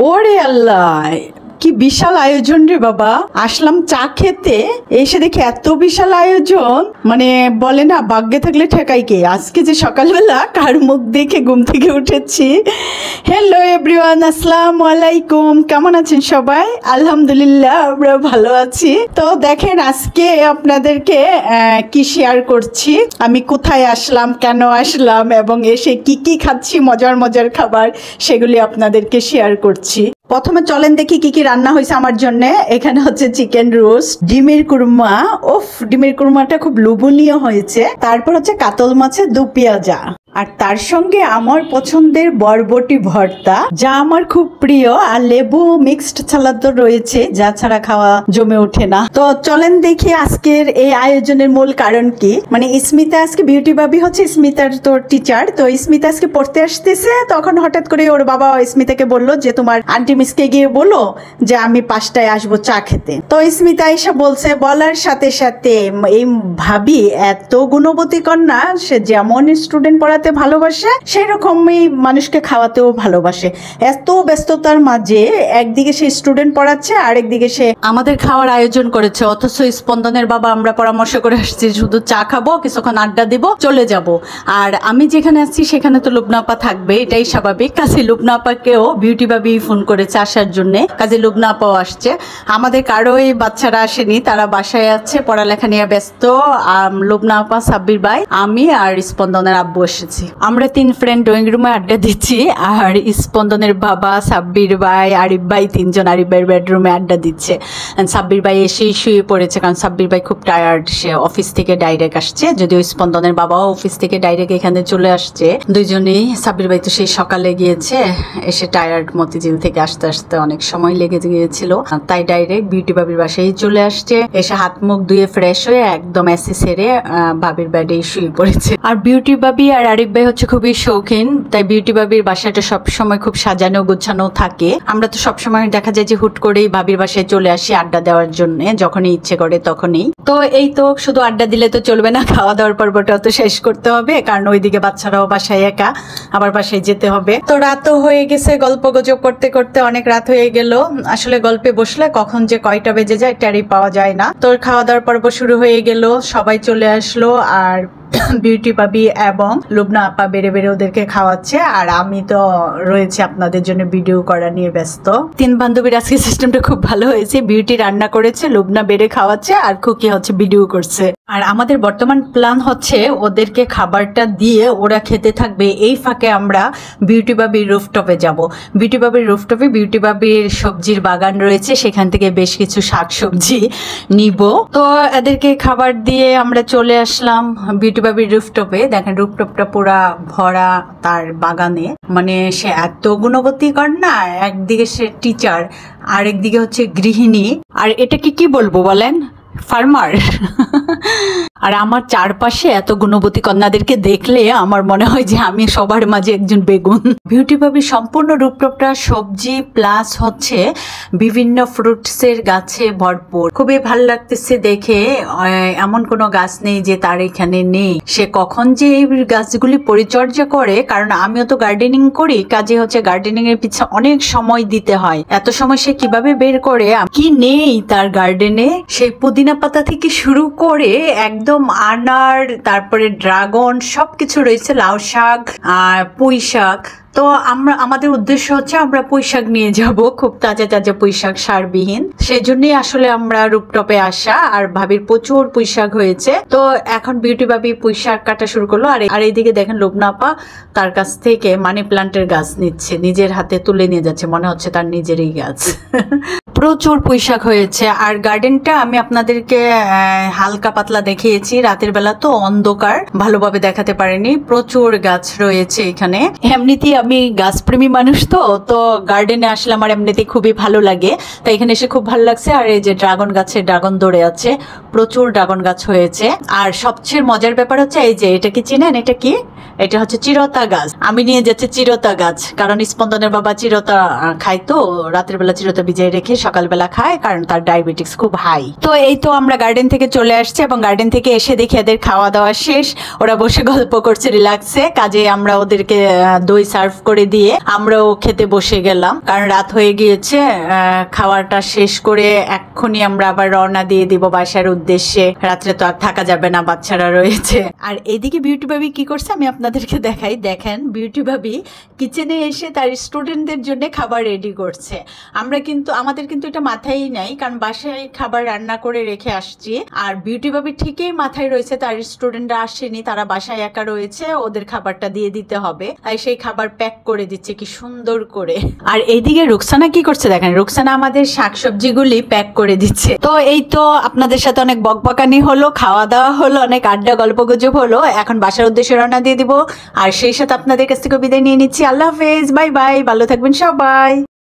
ওরে আল্লাহ, কি বিশাল আয়োজন রে বাবা। আসলাম চা খেতে, এসে দেখে এত বিশাল আয়োজন, মানে বলে না ভাগ্যে থাকলে ঠেকাই কে। আজকে যে সকালবেলা কার মুখ দেখে ঘুম থেকে উঠেছি। হ্যালো এভরিওয়ান, আসসালামু আলাইকুম। কেমন আছেন সবাই? আলহামদুলিল্লাহ আমরা ভালো আছি। তো দেখেন আজকে আপনাদেরকে কি শেয়ার করছি, আমি কোথায় আসলাম, কেন আসলাম এবং এসে কি কি খাচ্ছি, মজার মজার খাবার, সেগুলি আপনাদেরকে শেয়ার করছি। প্রথমে চলেন দেখি কি কি রান্না হয়েছে আমার জন্য। এখানে হচ্ছে চিকেন রোস্ট, ডিমের কুরমা। ডিমের কুরমাটা খুব লোভনীয় হয়েছে। তারপর হচ্ছে কাতল মাছের দু পেঁয়াজা, আর তার সঙ্গে আমার পছন্দের বরবটি ভর্তা, যা আমার খুব প্রিয়, আর লেবু মিক্সড সালাদ তো রয়েছে, যা ছাড়া খাওয়া জমে ওঠে না। তো চলেন দেখি আজকের এই আয়োজনের মূল কারণ কি। মানে স্মিতা আজকে বিউটি বাবি হচ্ছে স্মিতার তো টিচার, তো স্মিতা আজকে পড়তে আসতেছে। তখন হঠাৎ করে ওর বাবা স্মিতাকে বললো যে তোমার আন্টি মিসকে গিয়ে বলো যে আমি 5টায় আসবো চা খেতে। তো স্মিতা এসে বলছে, বলার সাথে সাথে এই ভাবি এত গুণবতী কন্যা, সে যেমন স্টুডেন্ট পড়াতে ভালোবাসে সেরকমই মানুষকে খাওয়াতেও ভালোবাসে। এত ব্যস্ততার মাঝে একদিকে সে স্টুডেন্ট পড়াচ্ছে, আরেকদিকে সে আমাদের খাওয়ার আয়োজন করেছে। অথচ স্পন্দনের বাবা আমরা পরামর্শ করে আসছি শুধু চা খাবো, কিছুক্ষণ আড্ডা দিব, চলে যাব। আর আমি যেখানে আছি সেখানে তো লুবনা আপা থাকবে, এটাই স্বাভাবিক। কাজে লুবনা আপাকেও বিউটি বাবি ফোন করেছে আসার জন্য, কাজে লুবনা আপাও আসছে। আমাদের কারোই বাচ্চারা আসেনি, তারা বাসায় আছে, পড়ালেখা নিয়ে ব্যস্ত। লুবনা আপা, সাব্বির ভাই, আমি আর স্পন্দনের আব্বু এসেছি। আমরা 3 ফ্রেন্ড ড্রয়িং রুমে আড্ডা দিচ্ছি, আর স্পন্দনের বাবা, সাব্বির ভাই, আরিফ ভাই, 3 জন আরিফ ভাইয়ের বেডরুমে আড্ডা দিচ্ছে। সাব্বির ভাই এসেই শুয়ে পড়েছে, কারণ সাব্বির ভাই খুব টায়ার্ড, সে অফিস থেকে ডাইরেক্ট আসছে। যদিও স্পন্দনের বাবাও অফিস থেকে ডাইরেক্ট এখানে চলে আসছে, দুইজনেই। সাব্বির ভাই তো সেই সকালে গিয়েছে, এসে টায়ার্ড, মতিঝিল থেকে আসতে আসতে অনেক সময় লেগে গিয়েছিল, তাই ডাইরেক্ট বিউটি বাবির বাসায় চলে আসছে। এসে হাত মুখ ধুয়ে ফ্রেশ হয়ে একদম এসি সেরে বাবির বেডেই শুয়ে পড়েছে। আর বিউটি বাবি আর আরিফ ভাই হচ্ছে খুবই শৌখিন, তাই বিউটি বাবির বাসাটা সবসময় খুব সাজানো গোছানো থাকে। আমরা তো সবসময় দেখা যায় যে হুট করেই বাবির বাসায় চলে আসি আড্ডা দেওয়ার জন্য, যখনই ইচ্ছে করে তখনই। তো এই তো শুধু আড্ডা দিলে তো চলবে না, খাওয়া দাওয়ার পর্বটাও তো শেষ করতে হবে, কারণ ওইদিকে বাচ্চারাও বাসায় একা, আবার বাসায় যেতে হবে। তো রাতও হয়ে গেছে, গল্প গুজব করতে করতে অনেক রাত হয়ে গেল। আসলে গল্পে বসলে কখন যে কয়টা বেজে যায় টেরই পাওয়া যায় না। তো খাওয়া দাওয়ার পর্ব শুরু হয়ে গেল, সবাই চলে আসলো, আর বিউটি বাবি এবং লুবনা আপা বেড়ে বেড়ে ওদেরকে খাওয়াচ্ছে, আর আমি তো রয়েছে আপনাদের জন্য ভিডিও করা নিয়ে ব্যস্ত। 3 বান্ধবীর আজকে সিস্টেমটা খুব ভালো হয়েছে, বিউটি রান্না করেছে, লুবনা বেড়ে খাওয়াচ্ছে, আর খুকি হচ্ছে ভিডিও করছে। আর আমাদের বর্তমান প্ল্যান হচ্ছে ওদেরকে খাবারটা দিয়ে ওরা খেতে থাকবে, এই ফাঁকে আমরা বিউটি বাবির রুফটপে যাব। বিউটি বাবির রুফটপে বিউটি বাবির সবজির বাগান রয়েছে, সেখান থেকে বেশ কিছু শাকসবজি নিব। তো এদেরকে খাবার দিয়ে আমরা চলে আসলাম বিউটি বাবির রুফটপে। দেখেন রুফটপটা পুরা ভরা তার বাগানে, মানে সে এত গুণবতী কন্যা, একদিকে সে টিচার, আরেকদিকে হচ্ছে গৃহিণী, আর এটাকে কি বলবো বলেন, ফার্মার। আর আমার চারপাশে এত গুণবতী কন্যাদেরকে দেখলে আমার মনে হয় যে আমি সবার মাঝে একজন বেগুন। বিউটি বাবির সম্পূর্ণ রূপটপটা সবজি প্লাস হচ্ছে বিভিন্ন ফ্রুটসের গাছে ভরপুর, খুবই ভালো লাগতেছে দেখে। এমন কোনো গাছ নেই যে তার এখানে নেই। সে কখন যে এই গাছগুলি পরিচর্যা করে, কারণ আমিও তো গার্ডেনিং করি, কাজে হচ্ছে গার্ডেনিং এর পিছনে অনেক সময় দিতে হয়। এত সময় সে কিভাবে বের করে, কি নেই তার গার্ডেনে, সেই পুদিনা পাতা থেকে শুরু করে একদম আনার, তারপরে ড্রাগন, সবকিছু রয়েছে, লাউ শাক আর পুঁই শাক। তো আমাদের উদ্দেশ্য হচ্ছে আমরা পুঁই শাক নিয়ে যাব, খুব তাজা তাজা পুঁই শাক, সারবিহীন। সেই জন্যই আসলে আমরা রুপটপে আসা। আর ভাবির প্রচুর পুঁই শাক হয়েছে, তো এখন বিউটি ভাবি পুঁই শাক কাটা শুরু করলো। আর এইদিকে দেখেন লুবনা আপা তার কাছ থেকে মানি প্লান্টের গাছ নিচ্ছে, নিজের হাতে তুলে নিয়ে যাচ্ছে, মনে হচ্ছে তার নিজেরই গাছ। প্রচুর পুঁই শাক হয়েছে। আর গার্ডেনটা আমি আপনাদেরকে হালকা পাতলা দেখিয়েছি, রাতের বেলা তো অন্ধকার, ভালোভাবে দেখাতে পারিনি। প্রচুর গাছ রয়েছে এখানে। এমনিতেই আমি গাছপ্রেমী মানুষ, তো গার্ডেনে আসলে আমার এমনিতেই খুবই ভালো লাগে, তাই এখানে এসে খুব ভালো লাগছে। আর এই যে ড্রাগন গাছে ড্রাগন ধরে আছে, প্রচুর ড্রাগন গাছ হয়েছে। আর সবচেয়ে মজার ব্যাপার হচ্ছে এই যে, এটা কি চিনেন, এটা কি, এটা হচ্ছে চিরতা গাছ। আমি নিয়ে যাচ্ছি চিরতা গাছ, কারণ স্পন্দনের বাবা চিরতা খাইতো, রাতের বেলা চিরতা ভিজিয়ে রেখে সকালবেলা খায়, কারণ তার ডায়াবেটিস খুব হাই। তো এই তো আমরা গার্ডেন থেকে চলে আসছি, এবং গার্ডেন থেকে এসে দেখি এদের খাওয়া দাওয়া শেষ, ওরা বসে গল্প করছে রিল্যাক্সে। কাজে আমরা ওদেরকে দই সার্ভ করে দিয়ে আমরাও খেতে বসে গেলাম, কারণ রাত হয়ে গিয়েছে। খাওয়াটা শেষ করে এক্ষুনি আমরা আবার রওনা দিয়ে দিব বাসার উদ্দেশ্যে। রাত্রে তো আর থাকা যাবে না, বাচ্চারা রয়েছে। আর এদিকে বিউটি ভাবি কি করছে আমি আপনাদেরকে দেখাই। দেখেন বিউটি ভাবি কিচেনে এসে তার স্টুডেন্টদের জন্য খাবার রেডি করছে। আমাদের কিন্তু এটা মাথায় নাই, কারণ বাসায় খাবার রান্না করে রেখে আসছি। আর বিউটি ভাবি ঠিকই মাথায় রয়েছে তার স্টুডেন্টরা আসেনি, তারা বাসায় একা রয়েছে, ওদের খাবারটা দিয়ে দিতে হবে, তাই সেই খাবার প্যাক করে দিচ্ছে কি সুন্দর করে। আর এইদিকে রুকসানা কি করছে দেখেন, রুকসানা আমাদের শাকসবজিগুলি প্যাক করে দিচ্ছে। তো এই তো আপনাদের সাথে অনেক বকবকানি হলো, খাওয়া দাওয়া হলো, অনেক আড্ডা গল্প গুজব হলো। এখন বাসার উদ্দেশ্যে রওনা দিয়ে দিব, আর সেই সাথে আপনাদের কাছ থেকে বিদায় নিয়ে নিচ্ছি। আল্লাহ হাফেজ, বাই বাই, ভালো থাকবেন সবাই।